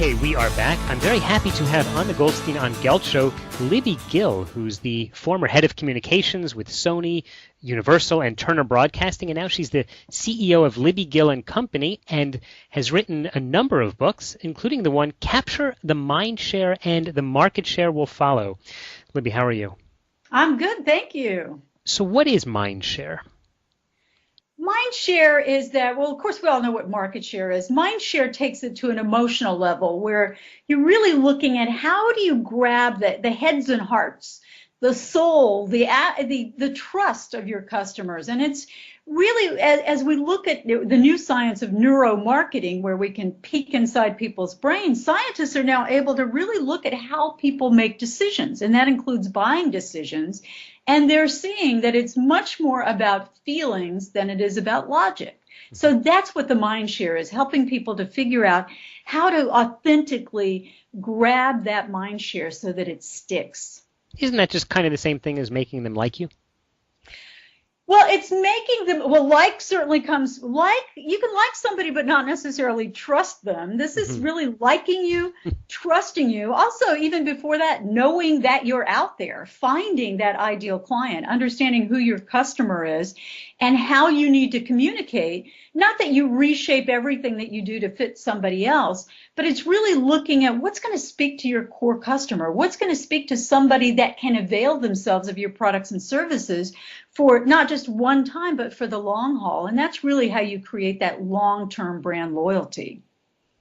Okay, we are back. I'm very happy to have on the Goldstein on Gelt show Libby Gill, who's the former head of communications with Sony, Universal, and Turner Broadcasting, and now she's the CEO of Libby Gill Company and has written a number of books, including the one Capture the Mindshare and The Market Share Will Follow. Libby, how are you? I'm good, thank you. So what is mindshare? Mindshare is that, well, of course, we all know what market share is. Mindshare takes it to an emotional level where you're really looking at how do you grab the heads and hearts, the soul, the trust of your customers. And it's really, as we look at the new science of neuromarketing, where we can peek inside people's brains, scientists are now able to really look at how people make decisions, and that includes buying decisions. And they're seeing that it's much more about feelings than it is about logic. So that's what the mind share is, helping people to figure out how to authentically grab that mind share so that it sticks. Isn't that just kind of the same thing as making them like you? Well, it's making them, well, like certainly comes, like, you can like somebody but not necessarily trust them. This is really liking you, trusting you. Also, even before that, knowing that you're out there, finding that ideal client, understanding who your customer is and how you need to communicate. Not that you reshape everything that you do to fit somebody else, but it's really looking at what's going to speak to your core customer, what's going to speak to somebody that can avail themselves of your products and services for not just one time, but for the long haul. And that's really how you create that long-term brand loyalty.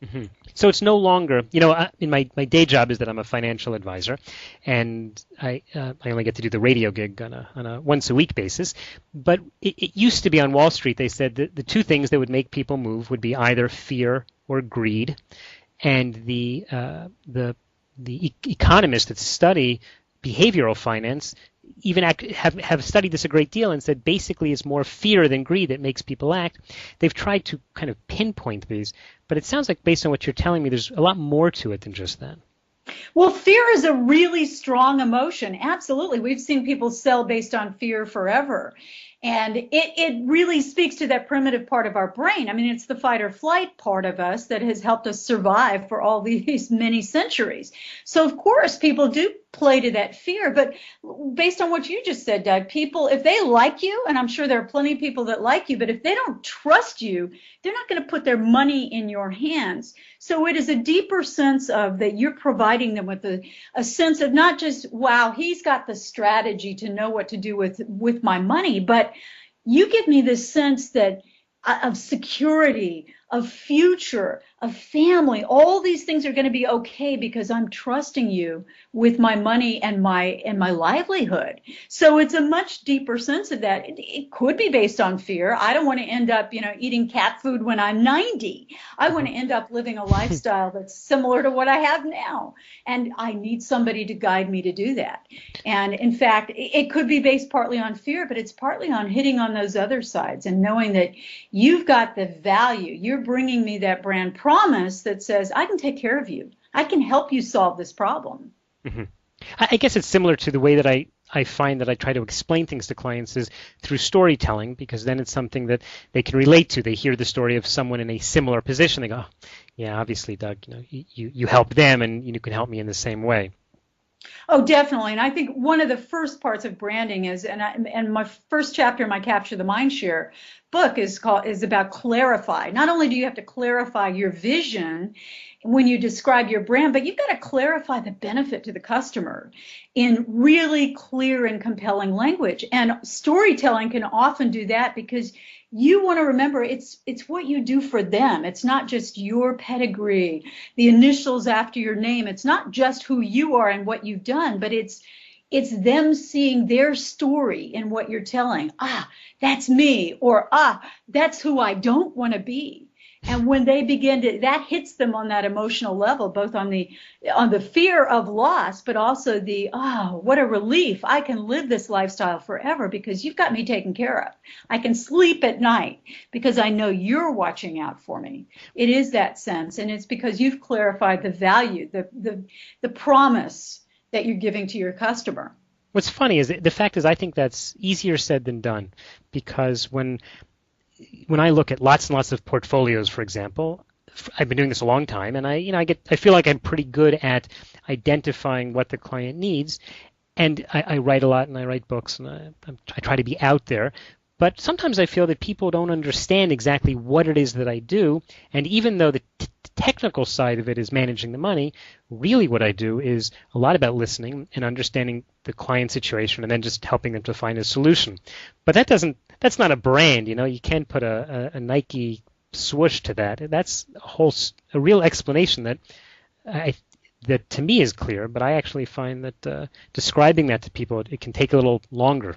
Mm-hmm. So it's no longer, in my day job is that I'm a financial advisor, and I only get to do the radio gig on a once a week basis. But it used to be on Wall Street, they said that the two things that would make people move would be either fear or greed. And the economists that study behavioral finance even have studied this a great deal and said basically it's more fear than greed that makes people act. They've tried to kind of pinpoint these, but it sounds like based on what you're telling me, there's a lot more to it than just that. Well, fear is a really strong emotion. Absolutely. We've seen people sell based on fear forever. And it really speaks to that primitive part of our brain. I mean, it's the fight or flight part of us that has helped us survive for all these many centuries. So, of course, people do play to that fear. But based on what you just said, Doug, people, if they like you, and I'm sure there are plenty of people that like you, but if they don't trust you, they're not going to put their money in your hands. So it is a deeper sense of that you're providing them with a sense of not just, wow, he's got the strategy to know what to do with my money, but you give me this sense that of security, of future, of family. All these things are going to be okay because I'm trusting you with my money and my livelihood. So it's a much deeper sense of that. It could be based on fear. I don't want to end up, eating cat food when I'm 90. I want to end up living a lifestyle that's similar to what I have now. And I need somebody to guide me to do that. And in fact, it could be based partly on fear, but it's partly on hitting on those other sides and knowing that you've got the value. You're bringing me that brand promise that says, I can take care of you. I can help you solve this problem. Mm-hmm. I guess it's similar to the way that I find that I try to explain things to clients is through storytelling, because then it's something that they can relate to. They hear the story of someone in a similar position. They go, oh, yeah, obviously, Doug, you help them and you can help me in the same way. Oh, definitely. And I think one of the first parts of branding is, and my first chapter in my Capture the Mindshare book is about clarify. Not only do you have to clarify your vision when you describe your brand, but you've got to clarify the benefit to the customer in really clear and compelling language. And storytelling can often do that because you want to remember it's what you do for them. It's not just your pedigree, the initials after your name. It's not just who you are and what you've done, but it's them seeing their story in what you're telling. Ah, that's me, or that's who I don't want to be. And when they begin to, that hits them on that emotional level, both on the fear of loss, but also what a relief. I can live this lifestyle forever because you've got me taken care of. I can sleep at night because I know you're watching out for me. It is that sense. And it's because you've clarified the value, the promise that you're giving to your customer. What's funny is the fact is I think that's easier said than done, because when I look at lots and lots of portfolios, for example, I've been doing this a long time, and I feel like I'm pretty good at identifying what the client needs. And I write a lot, and I write books, and I try to be out there. But sometimes I feel that people don't understand exactly what it is that I do. And even though the technical side of it is managing the money, really what I do is a lot about listening and understanding the client situation and then just helping them to find a solution. But that's not a brand, you can't put a Nike swoosh to that. That's a real explanation that to me is clear, but I actually find that describing that to people, it can take a little longer.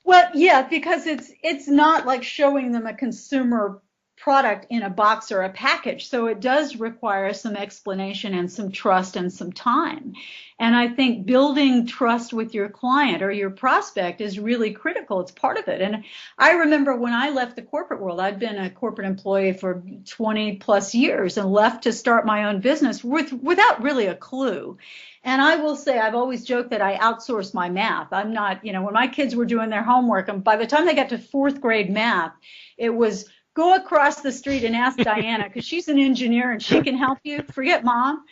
Well, yeah, because it's not like showing them a consumer product in a box or a package. So it does require some explanation and some trust and some time. And I think building trust with your client or your prospect is really critical. It's part of it. And I remember when I left the corporate world, I'd been a corporate employee for 20 plus years and left to start my own business without really a clue. And I will say, I've always joked that I outsourced my math. I'm not, when my kids were doing their homework, and by the time they got to fourth grade math, it was go across the street and ask Diana, because she's an engineer and she can help you. Forget mom.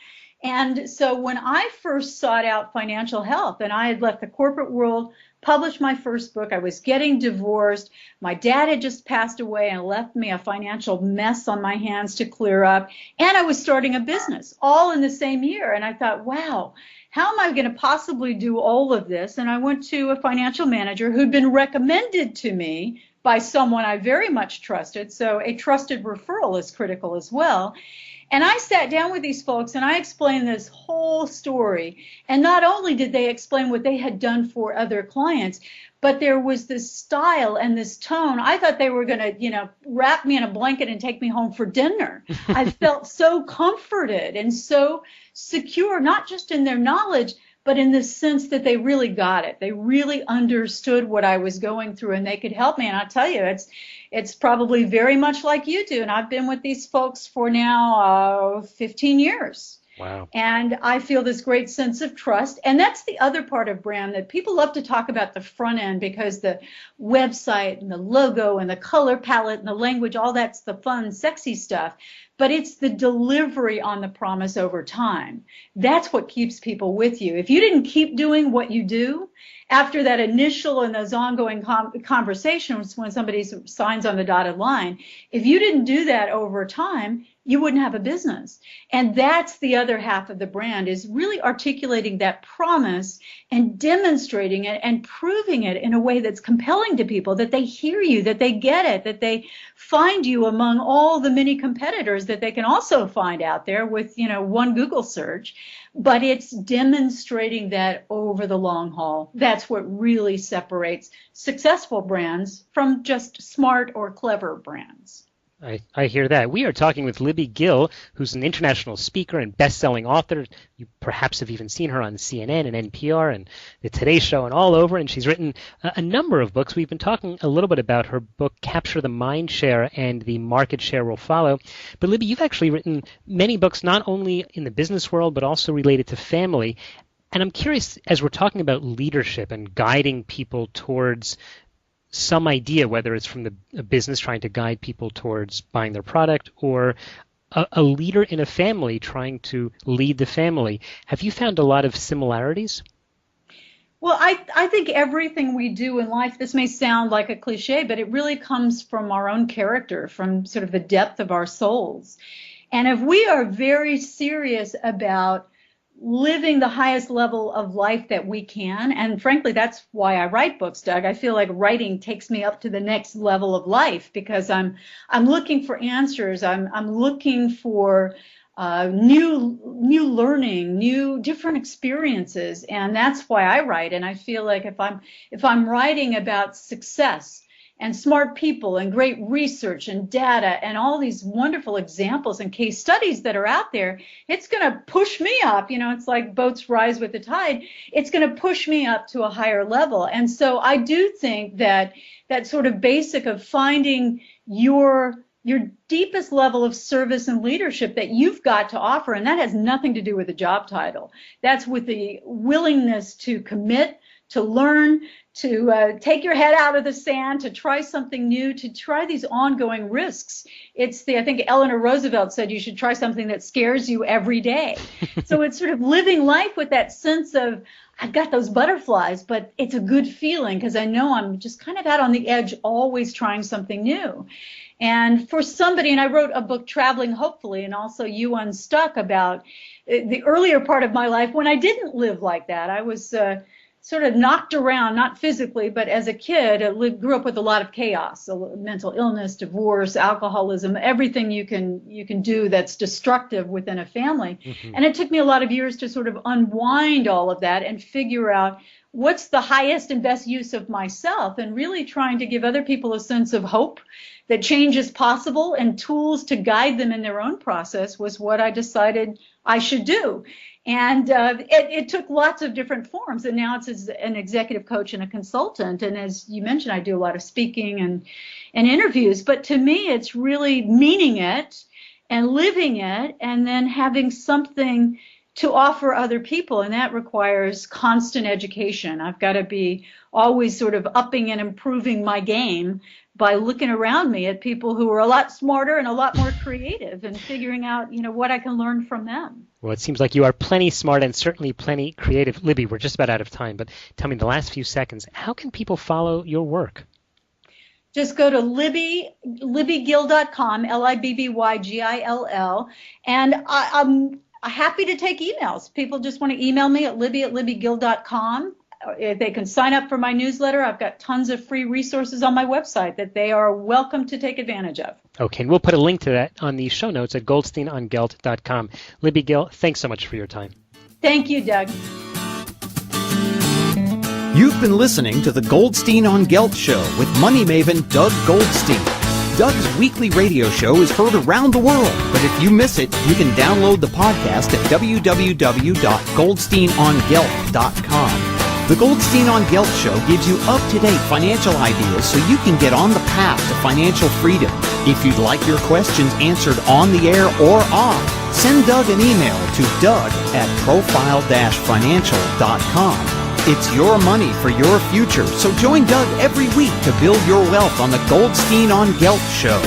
And so when I first sought out financial help and I had left the corporate world, published my first book, I was getting divorced. My dad had just passed away and left me a financial mess on my hands to clear up. And I was starting a business all in the same year. And I thought, wow, how am I going to possibly do all of this? And I went to a financial manager who'd been recommended to me by someone I very much trusted. So a trusted referral is critical as well. And I sat down with these folks and I explained this whole story. And not only did they explain what they had done for other clients, but there was this style and this tone. I thought they were going to, wrap me in a blanket and take me home for dinner. I felt so comforted and so secure, not just in their knowledge, but in the sense that they really got it. They really understood what I was going through and they could help me. And I'll tell you, it's probably very much like you do. And I've been with these folks for now 15 years. Wow. And I feel this great sense of trust. And that's the other part of brand that people love to talk about the front end because the website and the logo and the color palette and the language, all that's the fun, sexy stuff. But it's the delivery on the promise over time. That's what keeps people with you. If you didn't keep doing what you do after that initial and those ongoing conversations when somebody signs on the dotted line, if you didn't do that over time, you wouldn't have a business. And that's the other half of the brand is really articulating that promise and demonstrating it and proving it in a way that's compelling to people, that they hear you, that they get it, that they find you among all the many competitors that they can also find out there with, one Google search. But it's demonstrating that over the long haul. That's what really separates successful brands from just smart or clever brands. I hear that. We are talking with Libby Gill, who's an international speaker and best-selling author. You perhaps have even seen her on CNN and NPR and the Today Show and all over, and she's written a number of books. We've been talking a little bit about her book, Capture the Mindshare, and The Market Share Will Follow. But Libby, you've actually written many books, not only in the business world, but also related to family. And I'm curious, as we're talking about leadership and guiding people towards some idea, whether it's from a business trying to guide people towards buying their product or a leader in a family trying to lead the family. Have you found a lot of similarities? Well, I think everything we do in life, this may sound like a cliche, but it really comes from our own character, from sort of the depth of our souls. And if we are very serious about living the highest level of life that we can. And frankly, that's why I write books, Doug. I feel like writing takes me up to the next level of life because I'm looking for answers. I'm looking for new learning, new different experiences. And that's why I write. And I feel like if I'm writing about success and smart people and great research and data and all these wonderful examples and case studies that are out there, it's going to push me up. It's like boats rise with the tide. It's going to push me up to a higher level. And so I do think that sort of basic of finding your deepest level of service and leadership that you've got to offer, and that has nothing to do with the job title. That's with the willingness to commit to learn, to take your head out of the sand, to try something new, to try these ongoing risks. I think Eleanor Roosevelt said you should try something that scares you every day. So it's sort of living life with that sense of, I've got those butterflies, but it's a good feeling because I know I'm just kind of out on the edge, always trying something new. And for somebody, and I wrote a book, Traveling Hopefully, and also You Unstuck, about the earlier part of my life when I didn't live like that. I was sort of knocked around, not physically, but as a kid, I grew up with a lot of chaos, mental illness, divorce, alcoholism, everything you can do that's destructive within a family. Mm-hmm. And it took me a lot of years to sort of unwind all of that and figure out what's the highest and best use of myself, and really trying to give other people a sense of hope that change is possible and tools to guide them in their own process was what I decided I should do. And it took lots of different forms. And now it's as an executive coach and a consultant. And as you mentioned, I do a lot of speaking and interviews. But to me, it's really meaning it and living it and then having something to offer other people. And that requires constant education. I've got to be always sort of upping and improving my game by looking around me at people who are a lot smarter and a lot more creative and figuring out, what I can learn from them. Well, it seems like you are plenty smart and certainly plenty creative. Libby, we're just about out of time, but tell me in the last few seconds, how can people follow your work? Just go to libbygill.com, LIBBYGILL, and I'm happy to take emails. People just want to email me at libby@libbygill.com. They can sign up for my newsletter. I've got tons of free resources on my website that they are welcome to take advantage of. Okay, and we'll put a link to that on the show notes at goldsteinongelt.com. Libby Gill, thanks so much for your time. Thank you, Doug. You've been listening to the Goldstein on Gelt Show with money maven Doug Goldstein. Doug's weekly radio show is heard around the world, but if you miss it, you can download the podcast at www.goldsteinongelt.com. The Goldstein on Gelt Show gives you up-to-date financial ideas so you can get on the path to financial freedom. If you'd like your questions answered on the air or off, send Doug an email to doug@profile-financial.com. It's your money for your future, so join Doug every week to build your wealth on the Goldstein on Gelt Show.